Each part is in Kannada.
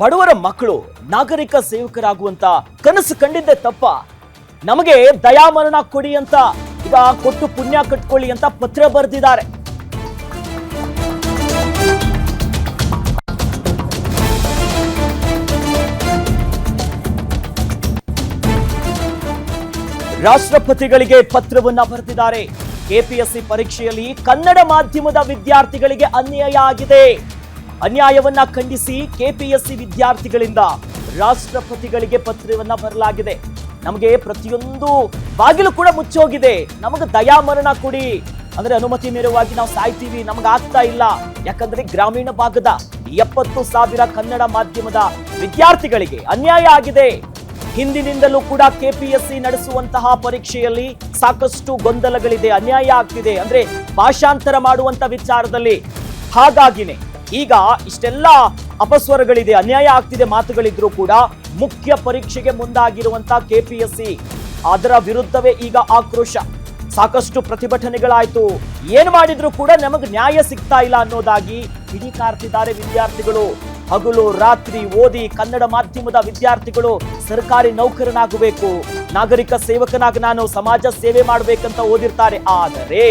ಬಡವರ ಮಕ್ಕಳು ನಾಗರಿಕ ಸೇವಕರಾಗುವಂತ ಕನಸು ಕಂಡಿದ್ದೆ ತಪ್ಪ. ನಮಗೆ ದಯಾಮರಣ ಕೊಡಿ ಅಂತ ಈಗ ಕೊಟ್ಟು ಪುಣ್ಯ ಕಟ್ಕೊಳ್ಳಿ ಅಂತ ಪತ್ರ ಬರೆದಿದ್ದಾರೆ. ರಾಷ್ಟ್ರಪತಿಗಳಿಗೆ ಪತ್ರವನ್ನ ಬರೆದಿದ್ದಾರೆ. ಕೆಪಿಎಸ್ಸಿ ಪರೀಕ್ಷೆಯಲ್ಲಿ ಕನ್ನಡ ಮಾಧ್ಯಮದ ವಿದ್ಯಾರ್ಥಿಗಳಿಗೆ ಅನ್ಯಾಯ ಆಗಿದೆ. ಅನ್ಯಾಯವನ್ನ ಖಂಡಿಸಿ ಕೆಪಿಎಸ್ಸಿ ವಿದ್ಯಾರ್ಥಿಗಳಿಂದ ರಾಷ್ಟ್ರಪತಿಗಳಿಗೆ ಪತ್ರವನ್ನ ಬರಲಾಗಿದೆ. ನಮಗೆ ಪ್ರತಿಯೊಂದು ಬಾಗಿಲು ಕೂಡ ಮುಚ್ಚೋಗಿದೆ. ನಮಗೆ ದಯಾಮರಣ ಕೊಡಿ ಅಂದ್ರೆ ಅನುಮತಿ ಮೇರೆವಾಗಿ ನಾವು ಸಾಯ್ತೀವಿ, ನಮ್ಗೆ ಆಗ್ತಾ ಇಲ್ಲ. ಯಾಕಂದ್ರೆ ಗ್ರಾಮೀಣ ಭಾಗದ 70,000 ಕನ್ನಡ ಮಾಧ್ಯಮದ ವಿದ್ಯಾರ್ಥಿಗಳಿಗೆ ಅನ್ಯಾಯ ಆಗಿದೆ. ಹಿಂದಿನಿಂದಲೂ ಕೂಡ ಕೆಪಿಎಸ್ಸಿ ನಡೆಸುವಂತಹ ಪರೀಕ್ಷೆಯಲ್ಲಿ ಸಾಕಷ್ಟು ಗೊಂದಲಗಳಿದೆ, ಅನ್ಯಾಯ ಆಗ್ತಿದೆ. ಅಂದ್ರೆ ಭಾಷಾಂತರ ಮಾಡುವಂತ ವಿಚಾರದಲ್ಲಿ. ಹಾಗಾಗಿನೇ ಈಗ ಇಷ್ಟೆಲ್ಲ ಅಪಸ್ವರಗಳಿದೆ, ಅನ್ಯಾಯ ಆಗ್ತಿದೆ ಮಾತುಗಳಿದ್ರು ಕೂಡ ಮುಖ್ಯ ಪರೀಕ್ಷೆಗೆ ಮುಂದಾಗಿರುವಂತ ಕೆಪಿಎಸ್ಸಿ ಅದರ ವಿರುದ್ಧವೇ ಈಗ ಆಕ್ರೋಶ. ಸಾಕಷ್ಟು ಪ್ರತಿಭಟನೆಗಳಾಯ್ತು. ಏನ್ ಮಾಡಿದ್ರು ಕೂಡ ನಮಗೆ ನ್ಯಾಯ ಸಿಗ್ತಾ ಇಲ್ಲ ಅನ್ನೋದಾಗಿ ಕಿಡಿಕಾರ್ತಿದ್ದಾರೆ ವಿದ್ಯಾರ್ಥಿಗಳು. ಹಗಲು ರಾತ್ರಿ ಓದಿ ಕನ್ನಡ ಮಾಧ್ಯಮದ ವಿದ್ಯಾರ್ಥಿಗಳು ಸರ್ಕಾರಿ ನೌಕರನಾಗಬೇಕು, ನಾಗರಿಕ ಸೇವಕನಾಗಿ ನಾನು ಸಮಾಜ ಸೇವೆ ಮಾಡಬೇಕಂತ ಓದಿರ್ತಾರೆ. ಆದರೆ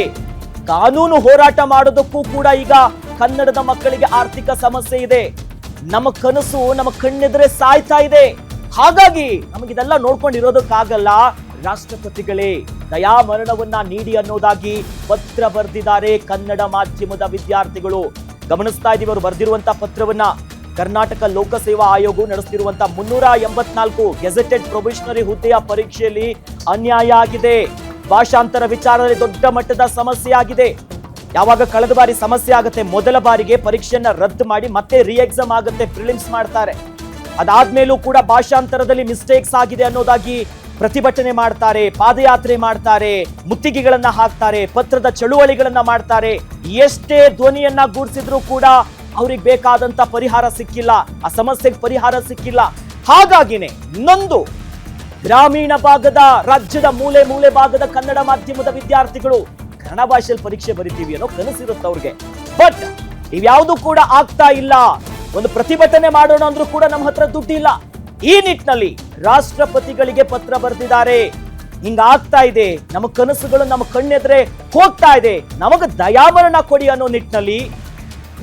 ಕಾನೂನು ಹೋರಾಟ ಮಾಡೋದಕ್ಕೂ ಕೂಡ ಈಗ ಕನ್ನಡದ ಮಕ್ಕಳಿಗೆ ಆರ್ಥಿಕ ಸಮಸ್ಯೆ ಇದೆ. ನಮ್ಮ ಕನಸು ನಮ್ಮ ಕಣ್ಣೆದುರೇ ಸಾಯ್ತಾ ಇದೆ. ಹಾಗಾಗಿ ನಮಗಿದೆಲ್ಲ ನೋಡ್ಕೊಂಡಿರೋದಕ್ಕಾಗಲ್ಲ. ರಾಷ್ಟ್ರಪತಿಗಳೇ ದಯಾಮರಣವನ್ನ ನೀಡಿ ಅನ್ನೋದಾಗಿ ಪತ್ರ ಬರೆದಿದ್ದಾರೆ ಕನ್ನಡ ಮಾಧ್ಯಮದ ವಿದ್ಯಾರ್ಥಿಗಳು. ಗಮನಿಸ್ತಾ ಇದೀವಿ ಅವರು ಬರೆದಿರುವಂತಹ ಪತ್ರವನ್ನ. ಕರ್ನಾಟಕ ಲೋಕಸೇವಾ ಆಯೋಗವು ನಡೆಸುತ್ತಿರುವಂತಹ 384 ಗೆಜೆಟೆಡ್ ಪ್ರೊಬೇಷನರಿ ಹುದ್ದೆಯ ಪರೀಕ್ಷೆಯಲ್ಲಿ ಅನ್ಯಾಯ ಆಗಿದೆ. ಭಾಷಾಂತರ ವಿಚಾರದಲ್ಲಿ ದೊಡ್ಡ ಮಟ್ಟದ ಸಮಸ್ಯೆ ಆಗಿದೆ. ಯಾವಾಗ ಕಳೆದ ಬಾರಿ ಸಮಸ್ಯೆ ಆಗುತ್ತೆ, ಮೊದಲ ಬಾರಿಗೆ ಪರೀಕ್ಷೆಯನ್ನ ರದ್ದು ಮಾಡಿ ಮತ್ತೆ ರೀ ಎಕ್ಸಾಮ್ ಆಗುತ್ತೆ, ಪ್ರಿಲಿಮ್ಸ್ ಮಾಡ್ತಾರೆ. ಅದಾದ್ಮೇಲೂ ಕೂಡ ಭಾಷಾಂತರದಲ್ಲಿ ಮಿಸ್ಟೇಕ್ಸ್ ಆಗಿದೆ ಅನ್ನೋದಾಗಿ ಪ್ರತಿಭಟನೆ ಮಾಡ್ತಾರೆ, ಪಾದಯಾತ್ರೆ ಮಾಡ್ತಾರೆ, ಮುತ್ತಿಗೆಗಳನ್ನ ಹಾಕ್ತಾರೆ, ಪತ್ರದ ಚಳುವಳಿಗಳನ್ನ ಮಾಡ್ತಾರೆ. ಎಷ್ಟೇ ಧ್ವನಿಯನ್ನ ಗೂಡಿಸಿದ್ರು ಕೂಡ ಅವ್ರಿಗೆ ಬೇಕಾದಂತ ಪರಿಹಾರ ಸಿಕ್ಕಿಲ್ಲ, ಆ ಸಮಸ್ಯೆಗೆ ಪರಿಹಾರ ಸಿಕ್ಕಿಲ್ಲ. ಹಾಗಾಗಿನೇ ನೊಂದು ಗ್ರಾಮೀಣ ಭಾಗದ ರಾಜ್ಯದ ಮೂಲೆ ಮೂಲೆ ಭಾಗದ ಕನ್ನಡ ಮಾಧ್ಯಮದ ವಿದ್ಯಾರ್ಥಿಗಳು ಕನ್ನಡ ಭಾಷೆಯಲ್ಲಿ ಪರೀಕ್ಷೆ ಬರೀತೀವಿ ಅನ್ನೋ ಕನಸಿರುತ್ತೆ ಅವ್ರಿಗೆ. ಬಟ್ ಇವ್ಯಾವುದು ಕೂಡ ಆಗ್ತಾ ಇಲ್ಲ. ಒಂದು ಪ್ರತಿಭಟನೆ ಮಾಡೋಣ ಅಂದ್ರೂ ಕೂಡ ನಮ್ಮ ಹತ್ರ ದುಡ್ಡಿಲ್ಲ. ಈ ನಿಟ್ಟಿನಲ್ಲಿ ರಾಷ್ಟ್ರಪತಿಗಳಿಗೆ ಪತ್ರ ಬರೆದಿದ್ದಾರೆ. ಹಿಂಗ ಆಗ್ತಾ ಇದೆ, ನಮ್ಮ ಕನಸುಗಳು ನಮ್ಮ ಕಣ್ಣೆದ್ರೆ ಹೋಗ್ತಾ ಇದೆ, ನಮಗ ದಯಾಮರಣ ಕೊಡಿ ಅನ್ನೋ ನಿಟ್ಟಿನಲ್ಲಿ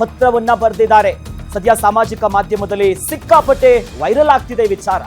ಪತ್ರವನ್ನ ಬರೆದಿದ್ದಾರೆ. ಸದ್ಯ ಸಾಮಾಜಿಕ ಮಾಧ್ಯಮದಲ್ಲಿ ಸಿಕ್ಕಾಪಟ್ಟೆ ವೈರಲ್ ಆಗ್ತಿದೆ ವಿಚಾರ.